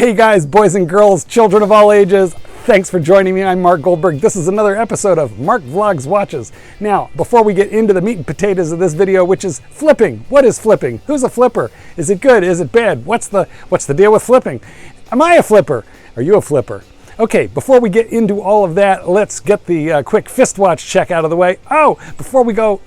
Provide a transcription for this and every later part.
Hey guys, boys and girls, children of all ages, thanks for joining me. I'm Marc Goldberg. This is another episode of Marc Vlogs Watches. Now, before we get into the meat and potatoes of this video, which is flipping. What is flipping? Who's a flipper? Is it good? Is it bad? What's the deal with flipping? Am I a flipper? Are you a flipper? Okay, before we get into all of that, let's get the quick fist watch check out of the way. Oh, before we go,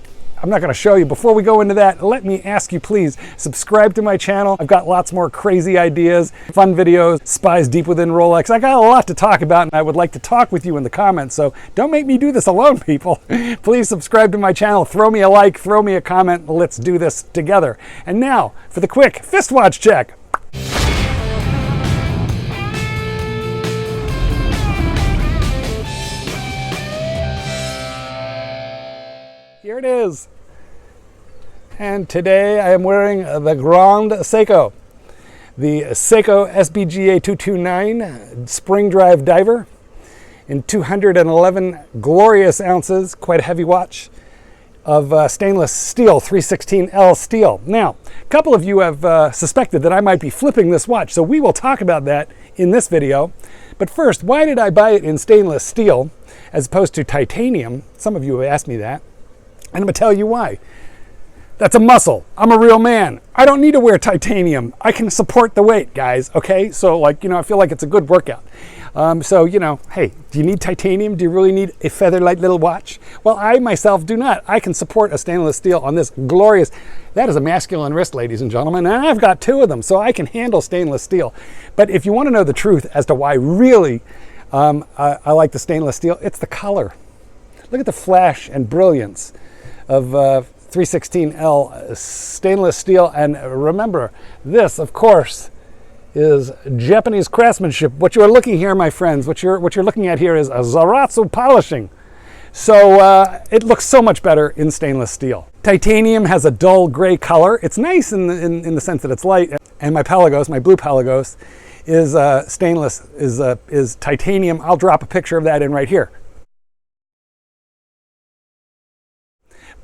I'm not going to show you. Before we go into that, let me ask you, please subscribe to my channel. I've got lots more crazy ideas, fun videos, spies deep within Rolex. I got a lot to talk about, and I would like to talk with you in the comments. So don't make me do this alone, people. Please subscribe to my channel. Throw me a like, throw me a comment. Let's do this together. And now for the quick fist watch check. Here it is. And today I am wearing the Grand Seiko. The Seiko SBGA 229 spring drive diver in 211 glorious ounces, quite a heavy watch, of stainless steel, 316L steel. Now, a couple of you have suspected that I might be flipping this watch, so we will talk about that in this video. But first, why did I buy it in stainless steel as opposed to titanium? Some of you have asked me that. And I'm going to tell you why. That's a muscle. I'm a real man. I don't need to wear titanium. I can support the weight, guys, okay? So, I feel like it's a good workout. Hey, do you need titanium? Do you really need a feather-light little watch? Well, I myself do not. I can support a stainless steel on this glorious... That is a masculine wrist, ladies and gentlemen, and I've got two of them, so I can handle stainless steel. But if you want to know the truth as to why really I like the stainless steel, it's the color. Look at the flash and brilliance of 316L stainless steel, and remember, this, of course, is Japanese craftsmanship. What you are looking here, my friends, what you're looking at here is a Zaratsu polishing. So it looks so much better in stainless steel. Titanium has a dull gray color. It's nice in the sense that it's light, and my Pelagos, my blue Pelagos, is stainless, is titanium. I'll drop a picture of that in right here.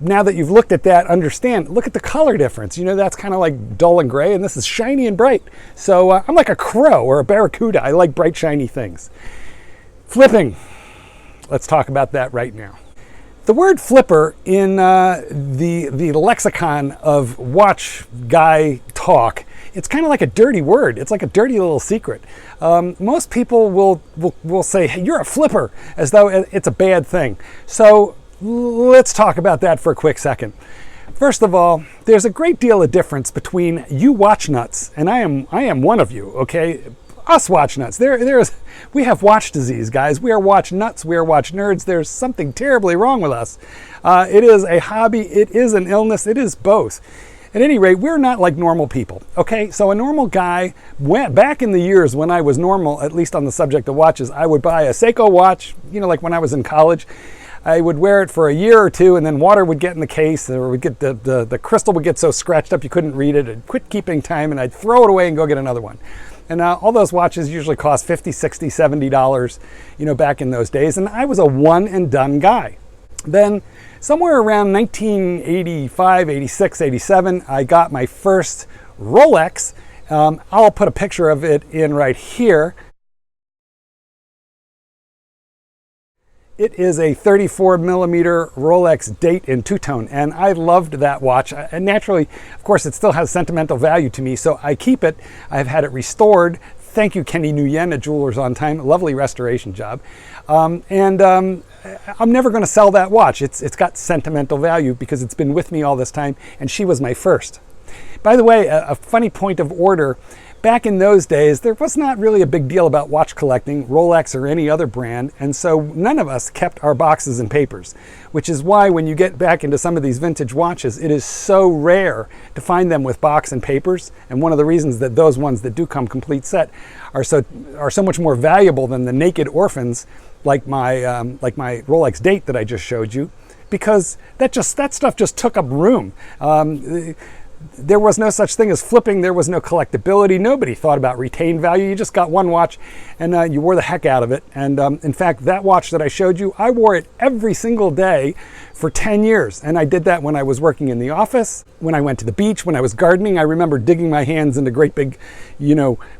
Now that you've looked at that, understand, look at the color difference. You know, that's kind of like dull and gray, and this is shiny and bright. So I'm like a crow or a barracuda. I like bright, shiny things. Flipping. Let's talk about that right now. The word flipper in the lexicon of watch guy talk, it's kind of like a dirty word. It's like a dirty little secret. Most people will say, hey, you're a flipper, as though it's a bad thing. So let's talk about that for a quick second. First of all, there's a great deal of difference between you watch nuts, and I am one of you, okay? Us watch nuts. We have watch disease, guys. We are watch nuts. We are watch nerds. There's something terribly wrong with us. It is a hobby. It is an illness. It is both. At any rate, we're not like normal people, okay? So a normal guy, back in the years when I was normal, at least on the subject of watches, I would buy a Seiko watch, like when I was in college. I would wear it for a year or two, and then water would get in the case, or would get the crystal would get so scratched up you couldn't read it. I'd quit keeping time, and I'd throw it away and go get another one. And all those watches usually cost $50, $60, $70, back in those days. And I was a one and done guy. Then somewhere around 1985, 86, 87, I got my first Rolex. I'll put a picture of it in right here. It is a 34 millimeter Rolex date in two-tone, and I loved that watch. And naturally, of course, it still has sentimental value to me, so I keep it. I've had it restored. Thank you, Kenny Nguyen at Jewelers on Time. Lovely restoration job. I'm never going to sell that watch. It's got sentimental value because it's been with me all this time, and she was my first. By the way, a funny point of order. Back in those days, there was not really a big deal about watch collecting, Rolex or any other brand, and so none of us kept our boxes and papers, which is why when you get back into some of these vintage watches, it is so rare to find them with box and papers, and one of the reasons that those ones that do come complete set are so much more valuable than the naked orphans like my Rolex date that I just showed you, because that stuff just took up room. there was no such thing as flipping. There was no collectability. Nobody thought about retained value. You just got one watch and you wore the heck out of it. And in fact, that watch that I showed you, I wore it every single day for 10 years. And I did that when I was working in the office, when I went to the beach, when I was gardening. I remember digging my hands into great big,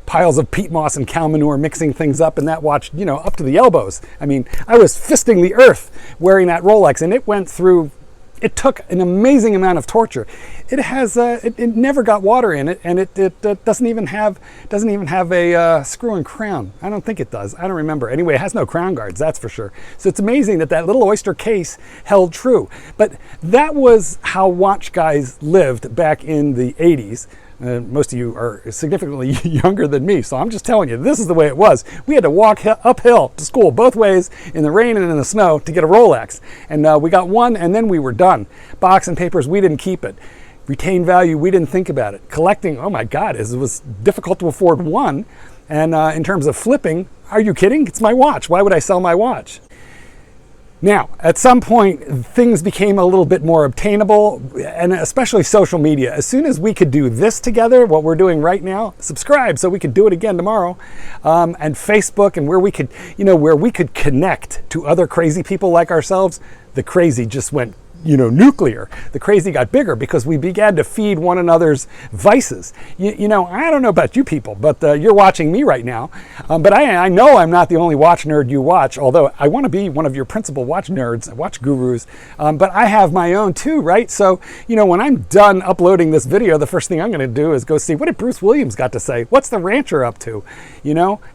piles of peat moss and cow manure, mixing things up, and that watch, up to the elbows. I mean, I was fisting the earth wearing that Rolex, and it took an amazing amount of torture. It has, it never got water in it, and it doesn't even have a screw and crown. I don't think it does. I don't remember. Anyway, it has no crown guards, that's for sure. So it's amazing that little oyster case held true. But that was how watch guys lived back in the 80s. Most of you are significantly younger than me, so I'm just telling you, this is the way it was. We had to walk uphill to school both ways in the rain and in the snow to get a Rolex. And we got one, and then we were done. Box and papers, we didn't keep it. Retained value, we didn't think about it. Collecting, oh my God, it was difficult to afford one. And in terms of flipping, are you kidding? It's my watch. Why would I sell my watch? Now, at some point, things became a little bit more obtainable, and especially social media. As soon as we could do this together, what we're doing right now, subscribe so we could do it again tomorrow, and Facebook, and where we could connect to other crazy people like ourselves, the crazy just went nuclear. The crazy got bigger because we began to feed one another's vices. I don't know about you people, but you're watching me right now. But I know I'm not the only watch nerd you watch, although I want to be one of your principal watch nerds, watch gurus. But I have my own too, right? So, when I'm done uploading this video, the first thing I'm going to do is go see, what did Bruce Williams got to say? What's the rancher up to?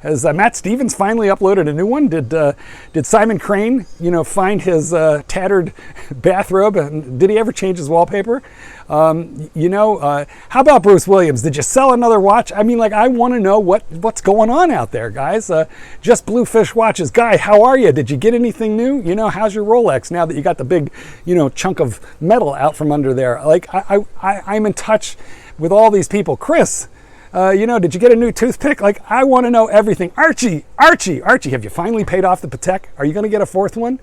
Has Matt Stevens finally uploaded a new one? Did Simon Crane, find his tattered bathrobe? And did he ever change his wallpaper? How about Bruce Williams? Did you sell another watch? I mean, I want to know what's going on out there, guys. Just Bluefish Watches. Guy, how are you? Did you get anything new? How's your Rolex now that you got the big, chunk of metal out from under there? I'm in touch with all these people. Chris, did you get a new toothpick? I want to know everything. Archie, have you finally paid off the Patek? Are you going to get a fourth one?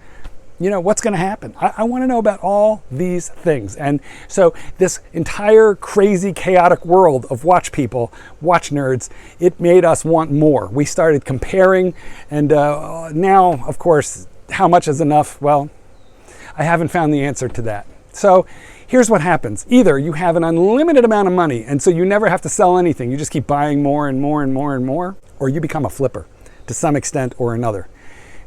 What's going to happen? I want to know about all these things. And so this entire crazy, chaotic world of watch people, watch nerds, it made us want more. We started comparing, and now, of course, how much is enough? Well, I haven't found the answer to that. So here's what happens. Either you have an unlimited amount of money, and so you never have to sell anything. You just keep buying more and more and more and more, or you become a flipper to some extent or another.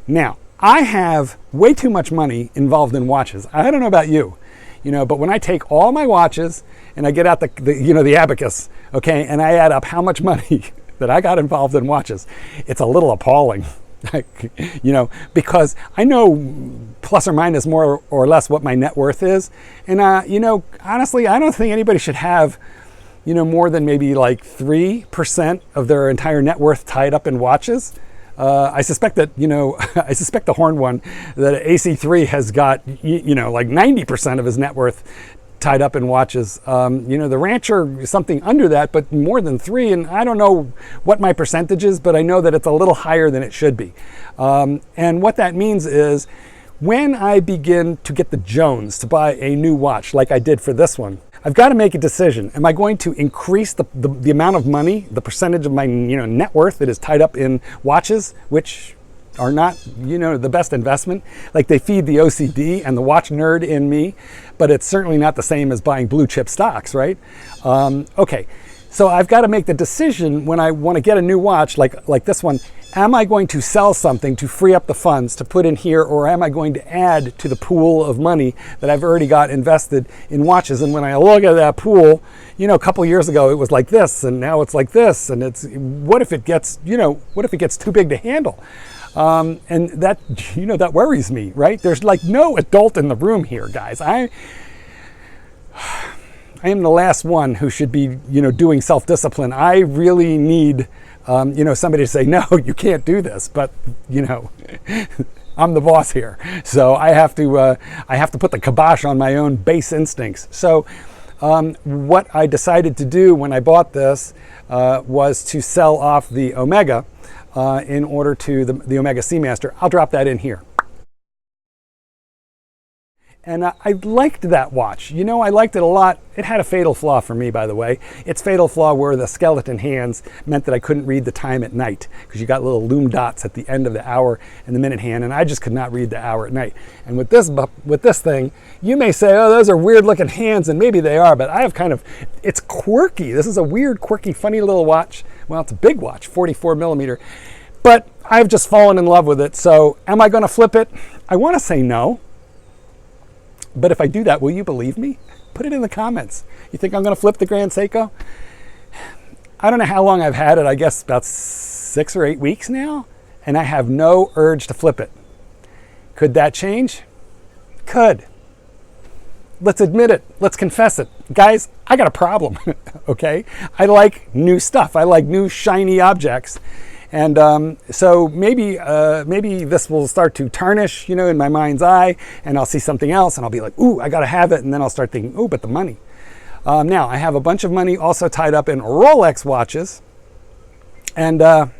Now, I have way too much money involved in watches. I don't know about you, but when I take all my watches and I get out the abacus, okay, and I add up how much money that I got involved in watches, it's a little appalling, because I know plus or minus more or less what my net worth is. And, honestly, I don't think anybody should have, more than maybe 3% of their entire net worth tied up in watches. I suspect that, I suspect the horned one, that AC3 has got, 90% of his net worth tied up in watches. The rancher is something under that, but more than 3. And I don't know what my percentage is, but I know that it's a little higher than it should be. And what that means is when I begin to get the Jones to buy a new watch, like I did for this one, I've got to make a decision. Am I going to increase the amount of money, the percentage of my net worth that is tied up in watches, which are not the best investment? They feed the OCD and the watch nerd in me, but it's certainly not the same as buying blue chip stocks, right? Okay, so I've got to make the decision when I want to get a new watch like this one. Am I going to sell something to free up the funds to put in here, or am I going to add to the pool of money that I've already got invested in watches? And when I look at that pool, a couple years ago it was like this, and now it's like this, and what if it gets too big to handle? And that, that worries me, right? There's no adult in the room here, guys. I am the last one who should be, doing self-discipline. I really need somebody to say, no, you can't do this, but I'm the boss here. So I have to put the kibosh on my own base instincts. So what I decided to do when I bought this was to sell off the Omega in order to the Omega Seamaster. I'll drop that in here. And I liked that watch. You know, I liked it a lot. It had a fatal flaw for me, by the way. Its fatal flaw were the skeleton hands meant that I couldn't read the time at night because you got little lume dots at the end of the hour and the minute hand, and I just could not read the hour at night. And with this thing, you may say, oh, those are weird looking hands, and maybe they are, but I have it's quirky. This is a weird, quirky, funny little watch. Well, it's a big watch, 44 millimeter. But I've just fallen in love with it. So am I going to flip it? I want to say no. But if I do that, will you believe me? Put it in the comments. You think I'm going to flip the Grand Seiko? I don't know how long I've had it. I guess about 6 or 8 weeks now. And I have no urge to flip it. Could that change? Could. Let's admit it. Let's confess it. Guys, I got a problem, okay? I like new stuff. I like new shiny objects. And so maybe this will start to tarnish, you know, in my mind's eye, and I'll see something else and I'll be like, ooh, I got to have it. And then I'll start thinking, ooh, but the money. Now, I have a bunch of money also tied up in Rolex watches. And I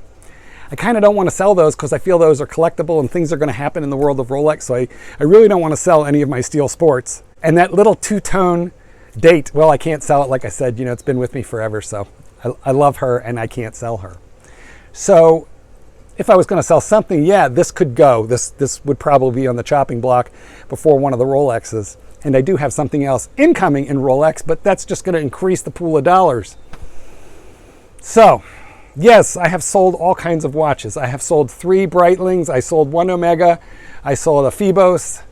kind of don't want to sell those because I feel those are collectible and things are going to happen in the world of Rolex. So I really don't want to sell any of my steel sports. And that little two-tone date, well, I can't sell it. Like I said, you know, it's been with me forever. So I love her and I can't sell her. So if I was going to sell something, yeah, this could go. This would probably be on the chopping block before one of the Rolexes. And I do have something else incoming in Rolex, but that's just going to increase the pool of dollars. So, yes, I have sold all kinds of watches. I have sold 3 Breitlings. I sold 1 Omega. I sold a Phoebos.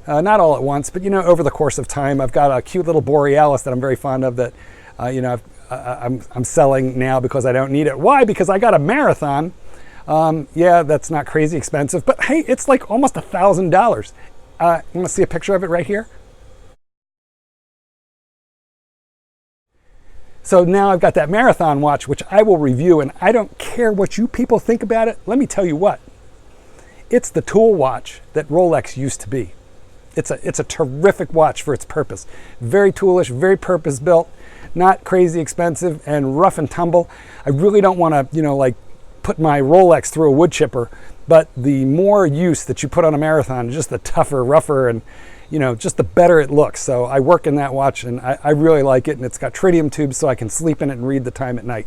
Not all at once, but, you know, over the course of time. I've got a cute little Borealis that I'm very fond of that, you know, I'm selling now because I don't need it. Why? Because I got a Marathon. Yeah, that's not crazy expensive, but hey, it's like almost $1,000. You want to see a picture of it right here? So now I've got that Marathon watch, which I will review, and I don't care what you people think about it. Let me tell you what. It's the tool watch that Rolex used to be. It's a terrific watch for its purpose. Very toolish, very purpose-built, not crazy expensive, and rough and tumble. I really don't want to, you know, like put my Rolex through a wood chipper, but the more use that you put on a Marathon, just the tougher, rougher, and, you know, just the better it looks. So I work in that watch, and I really like it, and it's got tritium tubes so I can sleep in it and read the time at night.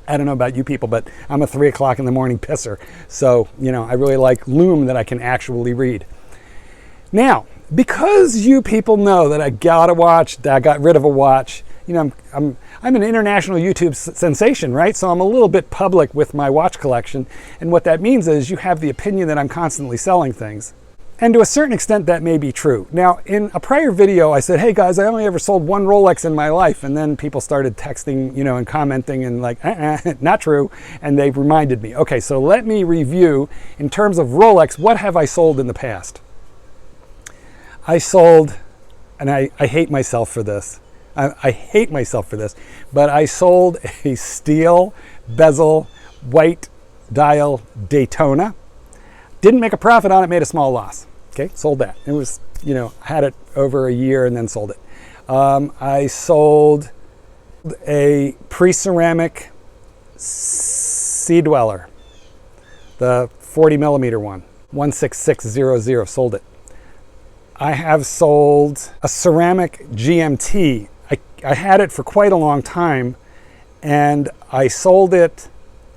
I don't know about you people, but I'm a 3 o'clock in the morning pisser. So, you know, I really like lume that I can actually read. Now, because you people know that I got a watch, that I got rid of a watch, you know, I'm an international YouTube sensation, right? So I'm a little bit public with my watch collection. And what that means is you have the opinion that I'm constantly selling things. And to a certain extent, that may be true. Now, in a prior video, I said, hey guys, I only ever sold 1 Rolex in my life. And then people started texting, you know, and commenting and like, not true. And they reminded me, okay, so let me review in terms of Rolex, what have I sold in the past? I sold, and I hate myself for this. I hate myself for this, but I sold a steel bezel white dial Daytona. Didn't make a profit on it, made a small loss. Okay, sold that. It was, you know, had it over a year and then sold it. I sold a pre-ceramic Sea Dweller, the 40 millimeter one, 16600, sold it. I have sold a ceramic GMT. I had it for quite a long time, and I sold it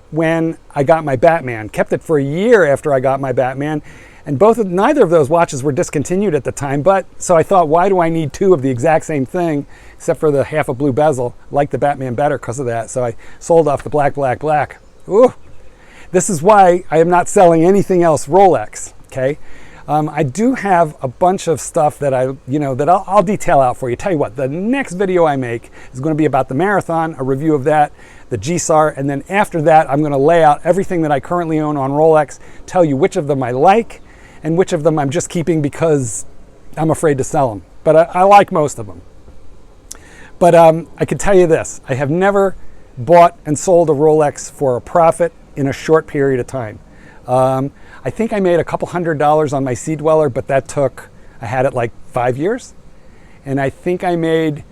when I got my Batman. Kept it for a year after I got my Batman, and neither of those watches were discontinued at the time. But so I thought, why do I need 2 of the exact same thing, except for the half a blue bezel? Like the Batman better because of that. So I sold off the black. Ooh, this is why I am not selling anything else Rolex. Okay. I do have a bunch of stuff that I'll detail out for you. Tell you what, the next video I make is going to be about the Marathon, a review of that, the GSAR, and then after that, I'm going to lay out everything that I currently own on Rolex, tell you which of them I like and which of them I'm just keeping because I'm afraid to sell them. But I like most of them. But I can tell you this, I have never bought and sold a Rolex for a profit in a short period of time. I think I made a couple $100 on my Sea Dweller, but I had it like 5 years. And I think I made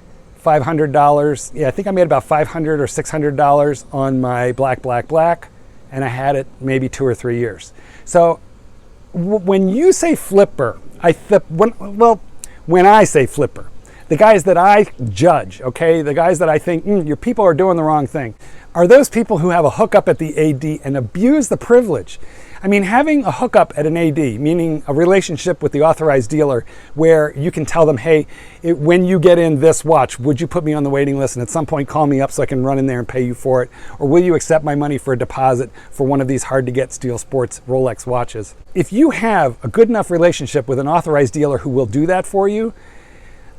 $500. Yeah, I think I made about $500 or $600 on my black. And I had it maybe 2 or 3 years. So when you say flipper, when I say flipper, the guys that I judge, okay, the guys that I think, your people are doing the wrong thing, are those people who have a hookup at the AD and abuse the privilege. I mean, having a hookup at an AD, meaning a relationship with the authorized dealer where you can tell them, hey, when you get in this watch, would you put me on the waiting list and at some point call me up so I can run in there and pay you for it? Or will you accept my money for a deposit for one of these hard to get steel sports Rolex watches? If you have a good enough relationship with an authorized dealer who will do that for you,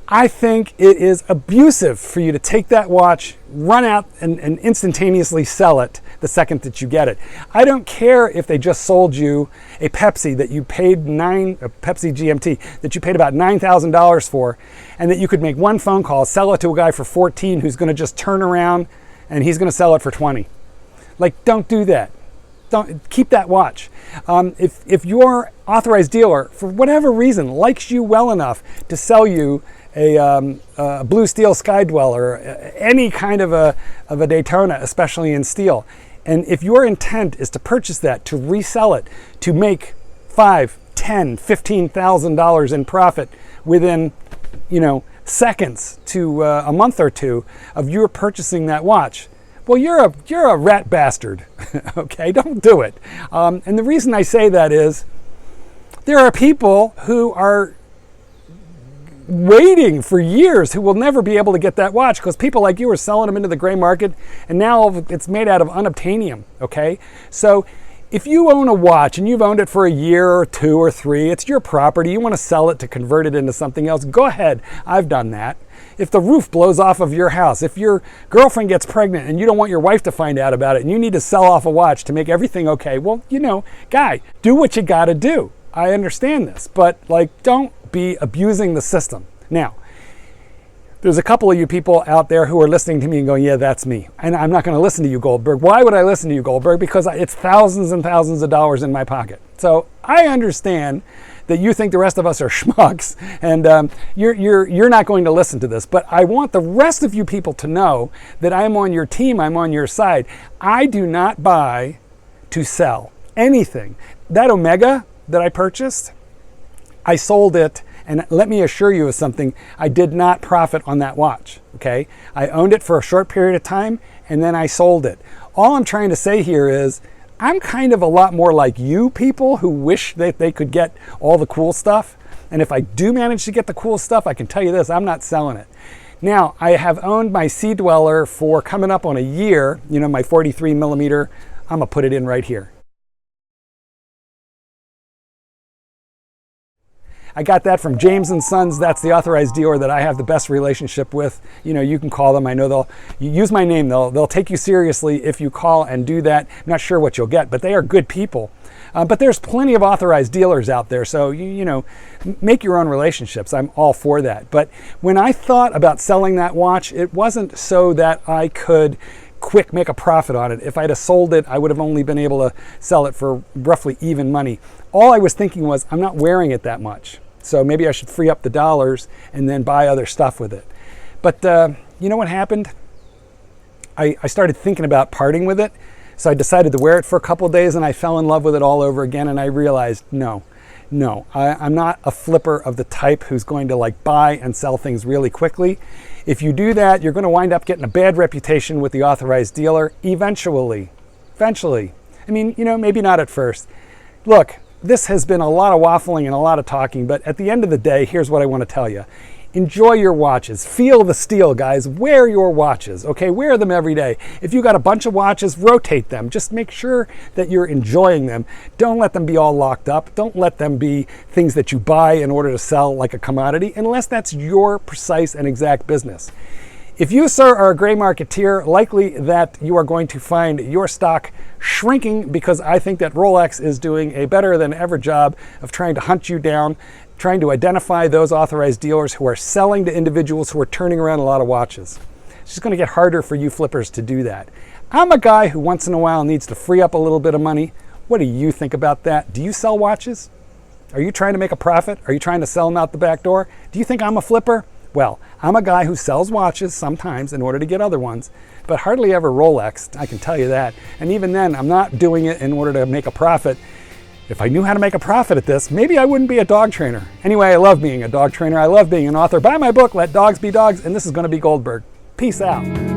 I think it is abusive for you to take that watch, run out and instantaneously sell it the second that you get it. I don't care if they just sold you a Pepsi that you paid a Pepsi GMT that you paid about $9,000 for, and that you could make one phone call, sell it to a guy for 14 who's going to just turn around and he's going to sell it for 20. Like, don't do that. Don't keep that watch. If your authorized dealer, for whatever reason, likes you well enough to sell you a blue steel Sky Dweller, any kind of a Daytona, especially in steel, and if your intent is to purchase that, to resell it, to make $5,000, $10,000, $15,000 in profit within, seconds to a month or two of your purchasing that watch, well, you're a rat bastard. Okay, don't do it. And the reason I say that is there are people who are waiting for years who will never be able to get that watch because people like you are selling them into the gray market, and now it's made out of unobtainium. Okay, so if you own a watch and you've owned it for a year or 2 or 3, it's your property, you want to sell it to convert it into something else, go ahead. I've done that. If the roof blows off of your house, if your girlfriend gets pregnant and you don't want your wife to find out about it and you need to sell off a watch to make everything okay, well, guy, do what you got to do. I understand this, but don't be abusing the system. Now, there's a couple of you people out there who are listening to me and going, yeah, that's me. And I'm not going to listen to you, Goldberg. Why would I listen to you, Goldberg? Because it's thousands and thousands of dollars in my pocket. So I understand that you think the rest of us are schmucks and you're not going to listen to this. But I want the rest of you people to know that I'm on your team, I'm on your side. I do not buy to sell anything. That Omega that I purchased, I sold it, and let me assure you of something, I did not profit on that watch, okay? I owned it for a short period of time, and then I sold it. All I'm trying to say here is, I'm kind of a lot more like you people who wish that they could get all the cool stuff, and if I do manage to get the cool stuff, I can tell you this, I'm not selling it. Now, I have owned my Sea Dweller for coming up on a year, my 43 millimeter, I'm gonna put it in right here. I got that from James & Sons. That's the authorized dealer that I have the best relationship with. You can call them. I know you use my name. They'll take you seriously if you call and do that. I'm not sure what you'll get, but they are good people. But there's plenty of authorized dealers out there. So, make your own relationships. I'm all for that. But when I thought about selling that watch, it wasn't so that I could quick make a profit on it. If I'd have sold it, I would have only been able to sell it for roughly even money. All I was thinking was, I'm not wearing it that much. So maybe I should free up the dollars and then buy other stuff with it. But you know what happened? I started thinking about parting with it. So I decided to wear it for a couple of days and I fell in love with it all over again. And I realized, no, I'm not a flipper of the type who's going to buy and sell things really quickly. If you do that, you're going to wind up getting a bad reputation with the authorized dealer eventually. I mean, maybe not at first. Look, this has been a lot of waffling and a lot of talking, but at the end of the day, here's what I want to tell you. Enjoy your watches. Feel the steel, guys. Wear your watches, okay? Wear them every day. If you got a bunch of watches, rotate them. Just make sure that you're enjoying them. Don't let them be all locked up. Don't let them be things that you buy in order to sell like a commodity, unless that's your precise and exact business. If you, sir, are a gray marketeer, likely that you are going to find your stock shrinking because I think that Rolex is doing a better than ever job of trying to hunt you down, trying to identify those authorized dealers who are selling to individuals who are turning around a lot of watches. It's just going to get harder for you flippers to do that. I'm a guy who once in a while needs to free up a little bit of money. What do you think about that? Do you sell watches? Are you trying to make a profit? Are you trying to sell them out the back door? Do you think I'm a flipper? Well, I'm a guy who sells watches sometimes in order to get other ones, but hardly ever Rolex, I can tell you that. And even then, I'm not doing it in order to make a profit. If I knew how to make a profit at this, maybe I wouldn't be a dog trainer. Anyway, I love being a dog trainer. I love being an author. Buy my book, Let Dogs Be Dogs, and this is going to be Goldberg. Peace out.